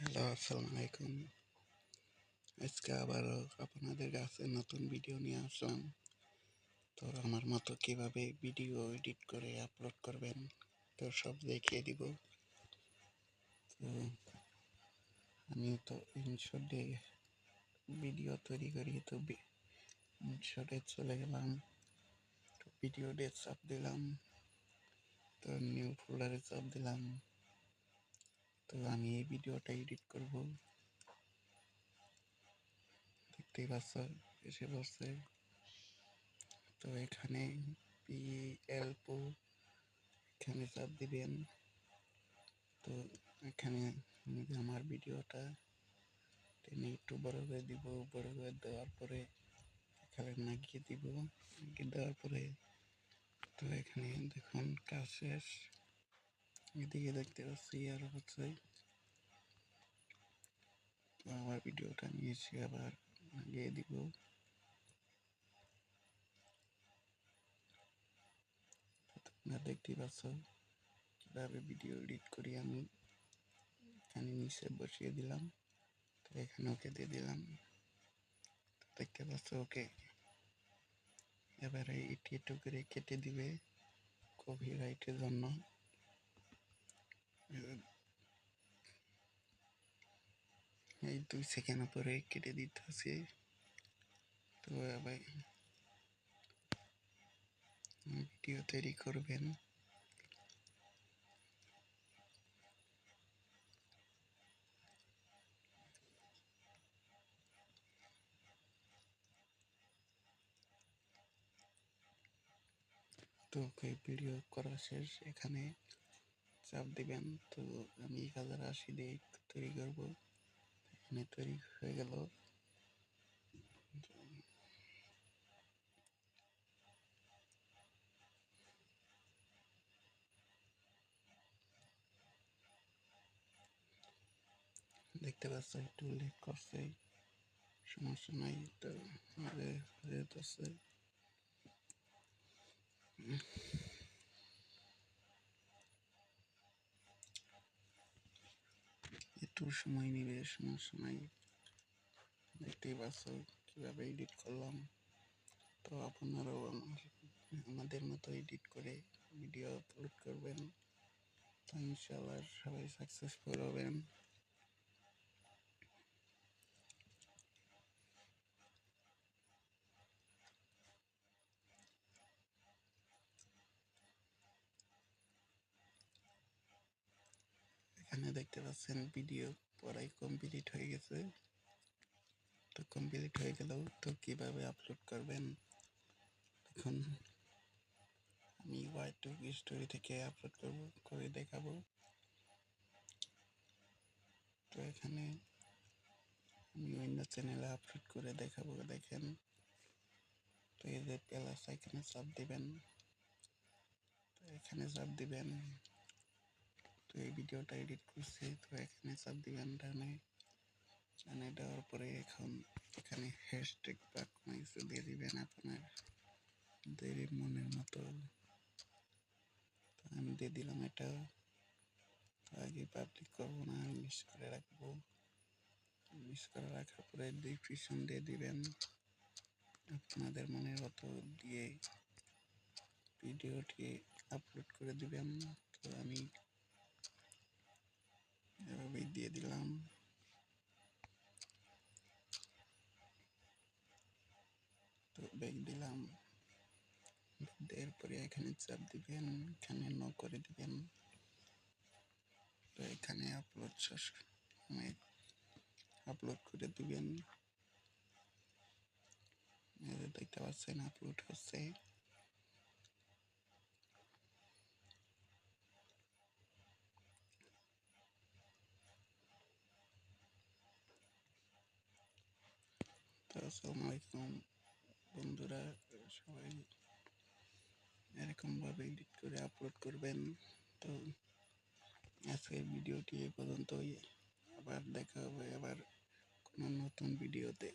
Hello, আসসালামু আলাইকুম। আজকে আবারও আপনাদের কাছে নতুন ভিডিও নিয়ে আসলাম। তো আমার মতো কিভাবে ভিডিও এডিট করে আপলোড করবেন তো সব দেখিয়ে দিব। তো আমি তো ইনশটে ভিডিও তৈরি করি, তো ইনশটে চলে গেলাম, তো ভিডিওতে চাপ দিলাম, তো নিউ ফোল্ডারে চাপ দিলাম। তো আমি এই ভিডিওটা এডিট করব, দেখতেই পাচ্ছ এসে বসছে। তো এখানে PLPO এখানে চাপ দিবেন। তো এখানে আমি আমার ভিডিওটা টেনে একটু বড় করে দিব, বড় করে দেওয়ার পরে এখানে লাগিয়ে দিব, লাগিয়ে দেওয়ার পরে তো এখানে দেখুন কাজ শেষ। এদিকে দেখতে পাচ্ছি আর হচ্ছে তো আমার ভিডিওটা নিয়ে এসে আবার লাগিয়ে দিব। তোমরা দেখতেই পাচ্ছ কিভাবে ভিডিও এডিট করি আমি। এখানে নিচে বসিয়ে দিলাম, তো এখানে ওকে দিয়ে দিলাম, দেখতে পাচ্ছ ওকে। এবারে এটি একটু করে কেটে দিবে কপিরাইটের জন্য। এই 2 সেকেন্ড পরে কেটে দিতে আছে। তো এবার ভিডিও তৈরি করবেন। তো ভিডিও করা শেষ, এখানে চাপ দিবেন। তো আমি 1080 দিয়ে তৈরি করব, এখানে তৈরি হয়ে গেল। দেখতে পাচ্ছ একটু লেট করছে, সমস্যা নাই। তো যেতেছে একটু সময় নিবে, সমস্যা নাই। দেখতেই পাচ্ছ কিভাবে এডিট করলাম। তো আপনারাও আমাদের মতো এডিট করে ভিডিও আপলোড করবেন, তো ইনশাআল্লাহ সবাই সাকসেসফুল হবেন। এখানে দেখতে পাচ্ছেন ভিডিও পড়াই কমপ্লিট হয়ে গেছে। তো কমপ্লিট হয়ে গেল, তো কিভাবে আপলোড করবেন এখন আমি Y2K স্টোরি থেকে আপলোড করে দেখাবো। তো এখানে আমি অন্য চ্যানেলে আপলোড করে দেখাবো, দেখেন। তো এই যে প্লাস এখানে চাপ দিবেন, তো এখানে চাপ দিবেন। তো এই ভিডিওটা এডিট করছি, তো এখানে চাপ দিবেন ডানে। ডানে দেওয়ার পরে এখন এখানে হ্যাশট্যাগ বা কোনো কিছু দিয়ে দিবেন আপনার মনের মতো। তো আমি দিয়ে দিলাম এটা। তো আগে পাবলিক করবো না, মিস করে রাখবো। মিস করে রাখার পরে ডিসক্রিপশন দিয়ে দিবেন আপনাদের মনের মতো দিয়ে ভিডিওটি আপলোড করে দিবেন। তো আমি এভাবেই দিয়ে দিলাম। তো ব্যাক দিলাম, এরপরে এখানে চাপ দিবেন, এখানে নো করে দিবেন। তো এখানে আপলোড শেষ, আপলোড করে দিবেন। দেখতে পাচ্ছেন আপলোড হচ্ছে। তো আসসালামু আলাইকুম বন্ধুরা, সবাই এরকমভাবে এডিট করে আপলোড করবেন। তো আজকের ভিডিওটি এই পর্যন্তই, আবার দেখা হবে আবার কোনো নতুন ভিডিওতে।